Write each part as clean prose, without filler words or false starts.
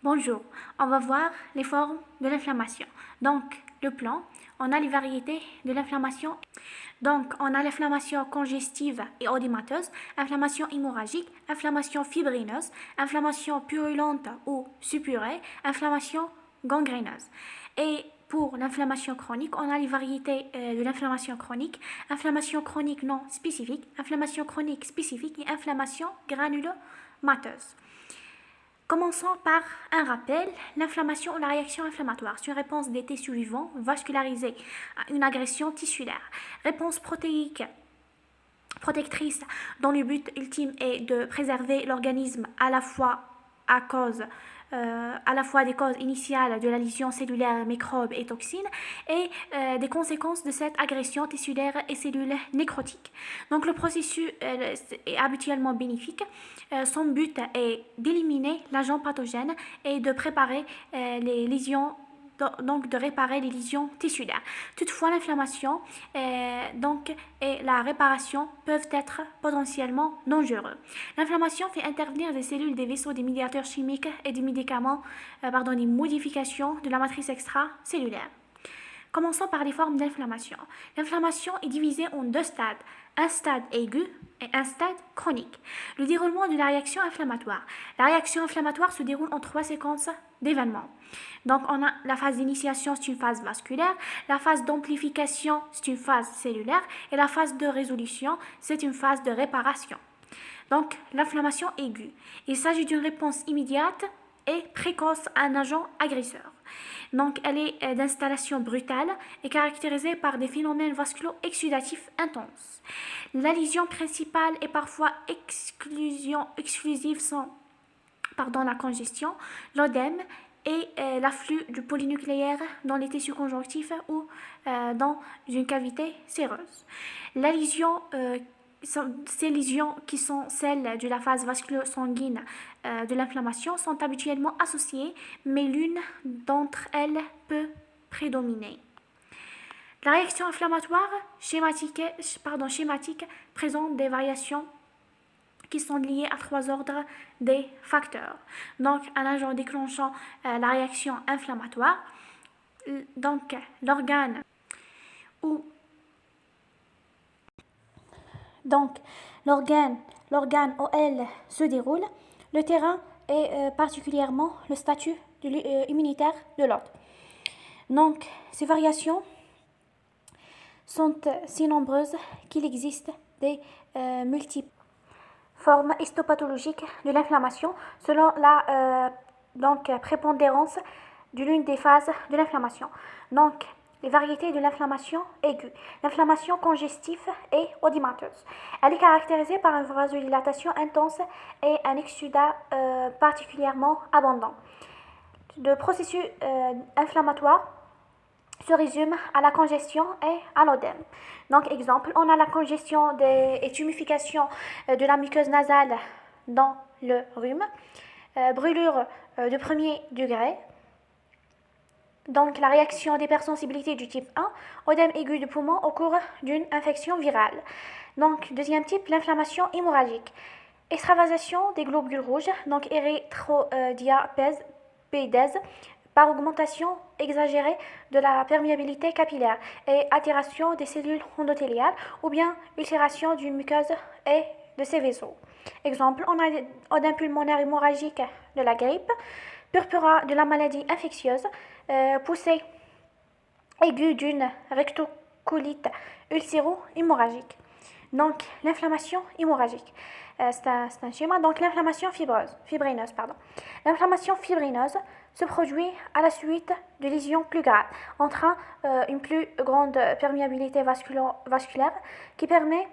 Bonjour, on va voir les formes de l'inflammation. Donc, le plan, on a les variétés de l'inflammation. Donc, on a l'inflammation congestive et odymateuse, inflammation hémorragique, inflammation fibrineuse, inflammation purulente ou suppurée, inflammation gangréneuse. Et pour l'inflammation chronique, on a les variétés de l'inflammation chronique, inflammation chronique non spécifique, inflammation chronique spécifique et inflammation granulomateuse. Commençons par un rappel. L'inflammation ou la réaction inflammatoire, c'est une réponse des tissus vivants vascularisés à une agression tissulaire. Réponse protéique protectrice dont le but ultime est de préserver l'organisme à la fois des causes initiales de la lésion cellulaire, microbes et toxines, et des conséquences de cette agression tissulaire et cellules nécrotiques. Donc le processus est habituellement bénéfique. Son but est d'éliminer l'agent pathogène et de préparer les lésions, donc de réparer les lésions tissulaires. Toutefois, l'inflammation et la réparation peuvent être potentiellement dangereux. L'inflammation fait intervenir des cellules, des vaisseaux, des médiateurs chimiques et des des modifications de la matrice extracellulaire. Commençons par les formes d'inflammation. L'inflammation est divisée en deux stades, un stade aigu et un stade chronique. Le déroulement de la réaction inflammatoire. La réaction inflammatoire se déroule en trois séquences d'événements. Donc, on a la phase d'initiation, c'est une phase vasculaire, la phase d'amplification, c'est une phase cellulaire, et la phase de résolution, c'est une phase de réparation. Donc, l'inflammation aiguë. Il s'agit d'une réponse immédiate et précoce à un agent agresseur. Donc, elle est d'installation brutale et caractérisée par des phénomènes vasculo-exsudatifs intenses. La lésion principale et parfois exclusive sont la congestion, l'œdème et l'afflux du polynucléaire dans les tissus conjonctifs ou dans une cavité séreuse. Ces lésions qui sont celles de la phase vasculo-sanguine de l'inflammation sont habituellement associées, mais l'une d'entre elles peut prédominer. La réaction inflammatoire schématique présente des variations qui sont liées à trois ordres des facteurs. Donc, un agent déclenchant la réaction inflammatoire, donc l'organe où elle se déroule, le terrain et particulièrement le statut immunitaire de l'hôte. Donc, ces variations sont si nombreuses qu'il existe des multiples formes histopathologiques de l'inflammation selon la prépondérance de l'une des phases de l'inflammation. Donc, les variétés de l'inflammation aiguë. L'inflammation congestive et odymateuse. Elle est caractérisée par une vasodilatation intense et un exsudat particulièrement abondant. Le processus inflammatoire se résume à la congestion et à l'œdème. Donc, exemple, on a la congestion et tuméfication de la muqueuse nasale dans le rhume, brûlure de premier degré, donc la réaction d'hypersensibilité du type 1, œdème aigu du poumon au cours d'une infection virale. Donc, deuxième type, l'inflammation hémorragique. Extravasation des globules rouges, donc érythrodiyapèse, par augmentation exagérée de la perméabilité capillaire et altération des cellules endothéliales ou bien ulcération d'une muqueuse et de ses vaisseaux. Exemple, on a œdème pulmonaire hémorragique de la grippe, purpura de la maladie infectieuse, poussée aiguë d'une rectocolite ulcéro-hémorragique. Donc, l'inflammation hémorragique. C'est un schéma. Donc, l'inflammation fibrineuse. L'inflammation fibrineuse se produit à la suite de lésions plus graves, entraînant une plus grande perméabilité vasculaire qui permet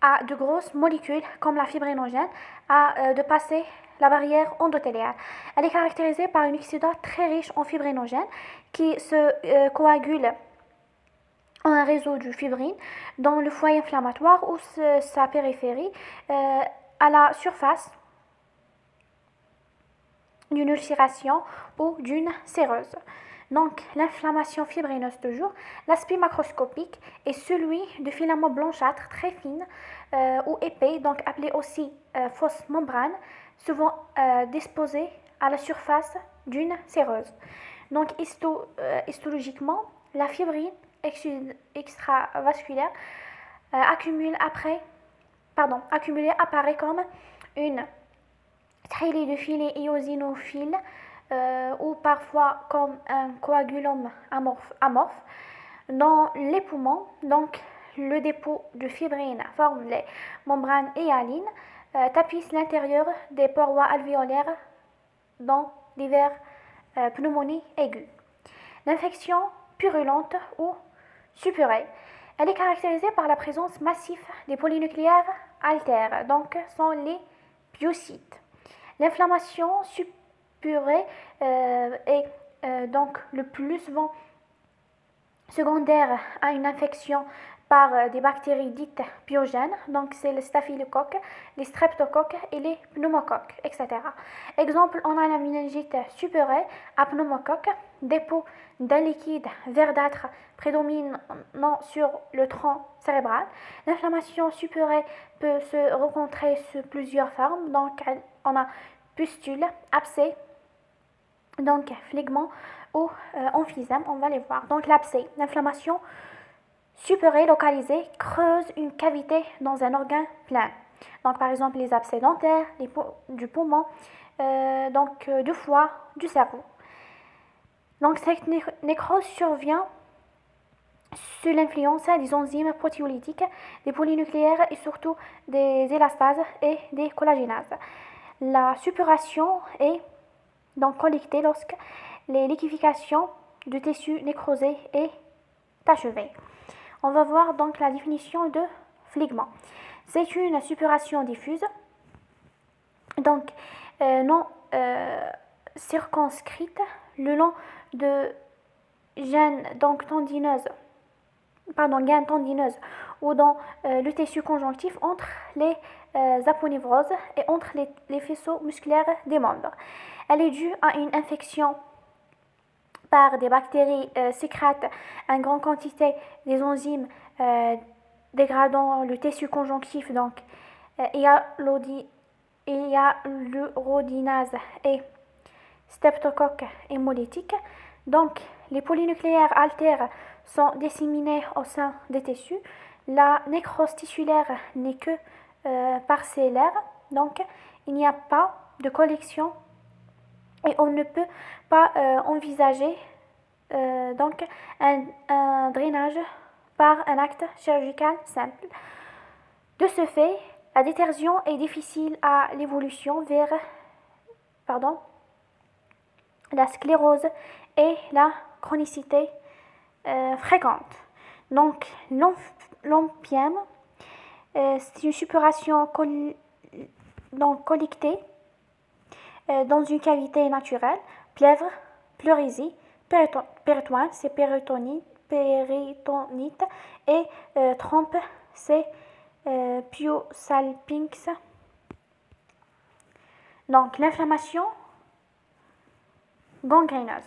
à de grosses molécules comme la fibrinogène de passer la barrière endothéliale. Elle est caractérisée par un exsudat très riche en fibrinogène qui se coagule en un réseau de fibrine dans le foyer inflammatoire ou sa périphérie à la surface d'une ulcération ou d'une séreuse. Donc, l'inflammation fibrineuse toujours, l'aspect macroscopique est celui de filaments blanchâtres très fines ou épais, donc appelés aussi fausses membranes, souvent disposés à la surface d'une séreuse. Donc, histologiquement, la fibrine extravasculaire accumulée apparaît comme une treillis de filets éosinophiles ou parfois comme un coagulum amorphe dans les poumons. Donc, le dépôt de fibrine forme les membranes hyalines, tapisse l'intérieur des parois alvéolaires dans diverses pneumonies aiguës. L'infection purulente ou suppurée, elle est caractérisée par la présence massive des polynucléaires altères, donc sont les biocytes. L'inflammation suppurée est donc le plus souvent secondaire à une infection par des bactéries dites pyogènes, donc c'est le staphylocoque, les streptocoques et les pneumocoques, etc. Exemple, on a la méningite suppurée à pneumocoque, dépôt d'un liquide verdâtre prédominant sur le tronc cérébral. L'inflammation suppurée peut se rencontrer sous plusieurs formes, donc on a pustule, abcès, donc phlegmon ou emphysème, on va les voir. Donc l'abcès, l'inflammation suppurée localisée creuse une cavité dans un organe plein. Donc par exemple les abcès dentaires, du poumon, du foie, du cerveau. Donc cette nécrose survient sous l'influence des enzymes protéolytiques, des polynucléaires et surtout des élastases et des collagénases. La suppuration est donc collectée lorsque les liquéfaction du tissu nécrosé est achevée. On va voir donc la définition de phlegmon. C'est une suppuration diffuse, donc non circonscrite le long de gaines tendineuses ou dans le tissu conjonctif entre les aponevroses et entre les faisceaux musculaires des membres. Elle est due à une infection par des bactéries sécrètent une grande quantité des enzymes dégradant le tissu conjonctif, donc hyaluronidase et streptocoque hémolytique. Donc, les polynucléaires altères sont disséminés au sein des tissus. La nécrose tissulaire n'est que parcellaire, donc il n'y a pas de collection et on ne peut pas envisager donc un drainage par un acte chirurgical simple. De ce fait, la détersion est difficile à l'évolution vers la sclérose et la chronicité fréquente. Donc, l'opium, c'est une suppuration collectée dans une cavité naturelle, plèvre, pleurésie, péritoine, c'est péritonite, et trompe, c'est pyosalpinx. Donc, l'inflammation gangréneuse.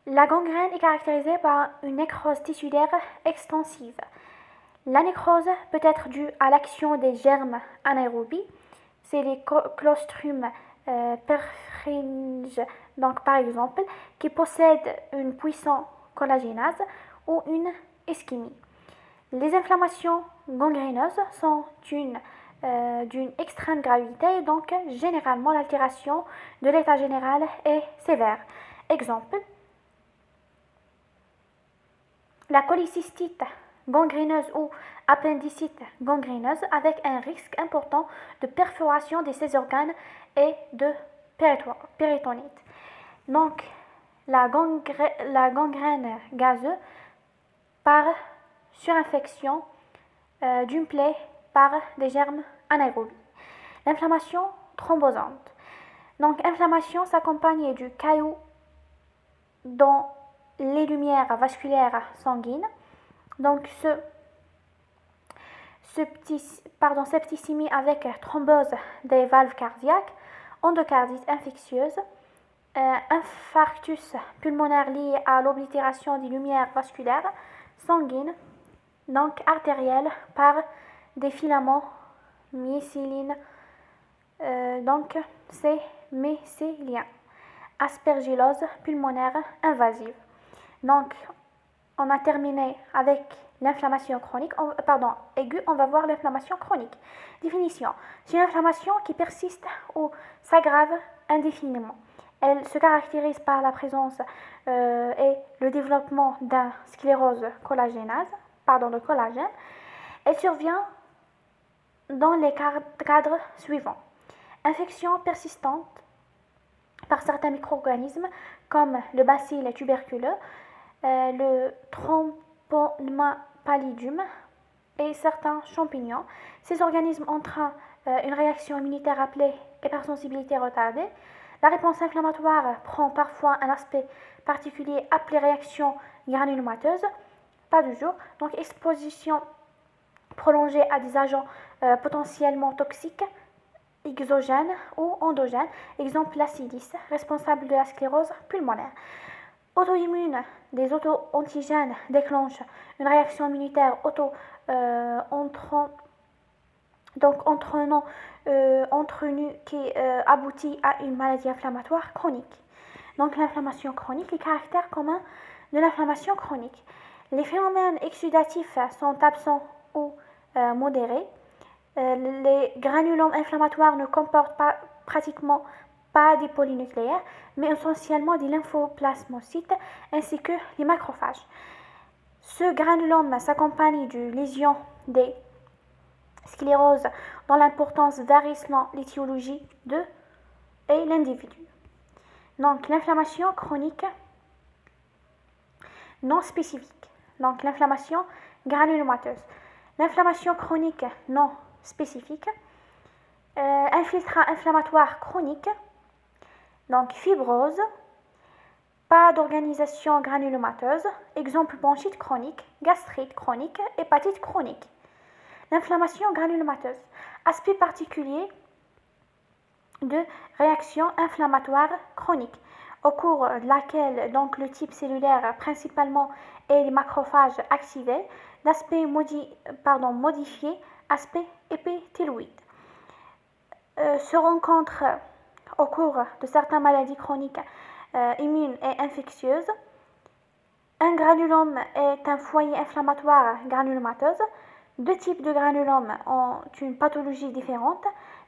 La gangrène est caractérisée par une nécrose tissulaire extensive. La nécrose peut être due à l'action des germes anaérobies, c'est les Clostridium perfringens, donc par exemple, qui possèdent une puissante collagénase ou une ischémie. Les inflammations gangréneuses sont d'une extrême gravité, donc généralement l'altération de l'état général est sévère. Exemple, la cholécystite gangréneuse ou appendicite gangréneuse avec un risque important de perforation de ces organes et de péritonite. Donc, la gangrène gazeuse par surinfection d'une plaie par des germes anaérobies. L'inflammation thrombosante. Donc, inflammation s'accompagne du caillou dans les lumières vasculaires sanguines. Donc, septicémie avec thrombose des valves cardiaques, endocardite infectieuse, infarctus pulmonaire lié à l'oblitération des lumières vasculaires sanguines, donc artérielles, par des filaments myéline Donc, c'est mycélien. Aspergillose pulmonaire invasive. Donc, on a terminé avec l'inflammation chronique, aiguë, on va voir l'inflammation chronique. Définition. C'est une inflammation qui persiste ou s'aggrave indéfiniment. Elle se caractérise par la présence et le développement d'un sclérose de collagène. Elle survient dans les cadres suivants. Infection persistante par certains micro-organismes comme le bacille tuberculeux, le Treponema pallidum et certains champignons. Ces organismes entraînent une réaction immunitaire appelée hypersensibilité retardée. La réponse inflammatoire prend parfois un aspect particulier appelé réaction granulomateuse. Pas toujours. Donc exposition prolongée à des agents potentiellement toxiques, exogènes ou endogènes. Exemple l'acidis, responsable de la sclérose pulmonaire. Auto-immune, des auto-antigènes déclenchent une réaction immunitaire entraînant qui aboutit à une maladie inflammatoire chronique. Donc l'inflammation chronique, les caractères communs de l'inflammation chronique. Les phénomènes exudatifs sont absents ou modérés. Les granulomes inflammatoires ne comportent pratiquement pas des polynucléaires, mais essentiellement des lymphoplasmocytes ainsi que les macrophages. Ce granulome s'accompagne de lésions des scléroses dont l'importance varie selon l'étiologie et l'individu. Donc l'inflammation chronique non spécifique. Donc l'inflammation granulomateuse. L'inflammation chronique non spécifique. Infiltrat inflammatoire chronique. Donc fibrose. Pas d'organisation granulomateuse. Exemple bronchite chronique, gastrite chronique, hépatite chronique. L'inflammation granulomateuse. Aspect particulier de réaction inflammatoire chronique, au cours de laquelle donc le type cellulaire principalement est les macrophages activés, d'aspect modifié, aspect épithéloïde. Se rencontre au cours de certaines maladies chroniques immunes et infectieuses. Un granulome est un foyer inflammatoire granulomateuse. Deux types de granulomes ont une pathologie différente.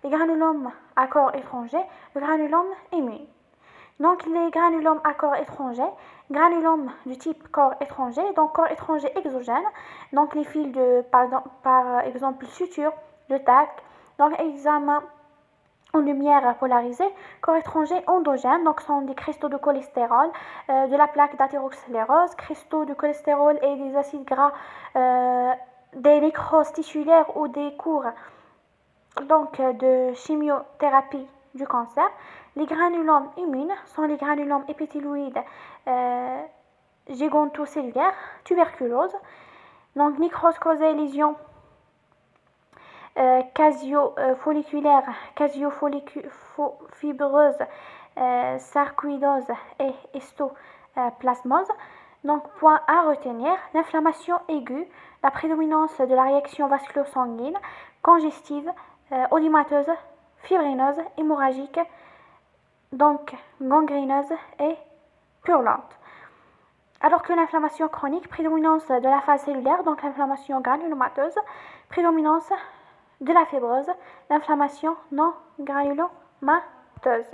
Les granulomes à corps étranger, le granulome immune. Donc les granulomes à corps étranger, granulomes du type corps étranger, donc corps étranger exogène, donc les fils de, par exemple, suture, de tac, donc examen en lumière polarisée, corps étranger endogène, donc sont des cristaux de cholestérol, de la plaque d'athérosclérose, cristaux de cholestérol et des acides gras, des nécroses tissulaires ou des cours donc de chimiothérapie du cancer. Les granulomes immunes sont les granulomes épithéloïdes gigantocellulaires, tuberculose, donc nécrose causée lésions casio-folliculaire, casio-fibreuse, sarcoïdose et histoplasmose. Donc, point à retenir, l'inflammation aiguë, la prédominance de la réaction vasculo-sanguine, congestive, odymateuse, fibrineuse, hémorragique, donc gangréneuse et purulente. Alors que l'inflammation chronique, prédominance de la phase cellulaire, donc l'inflammation granulomateuse, prédominance de la fibrose, l'inflammation non granulomateuse.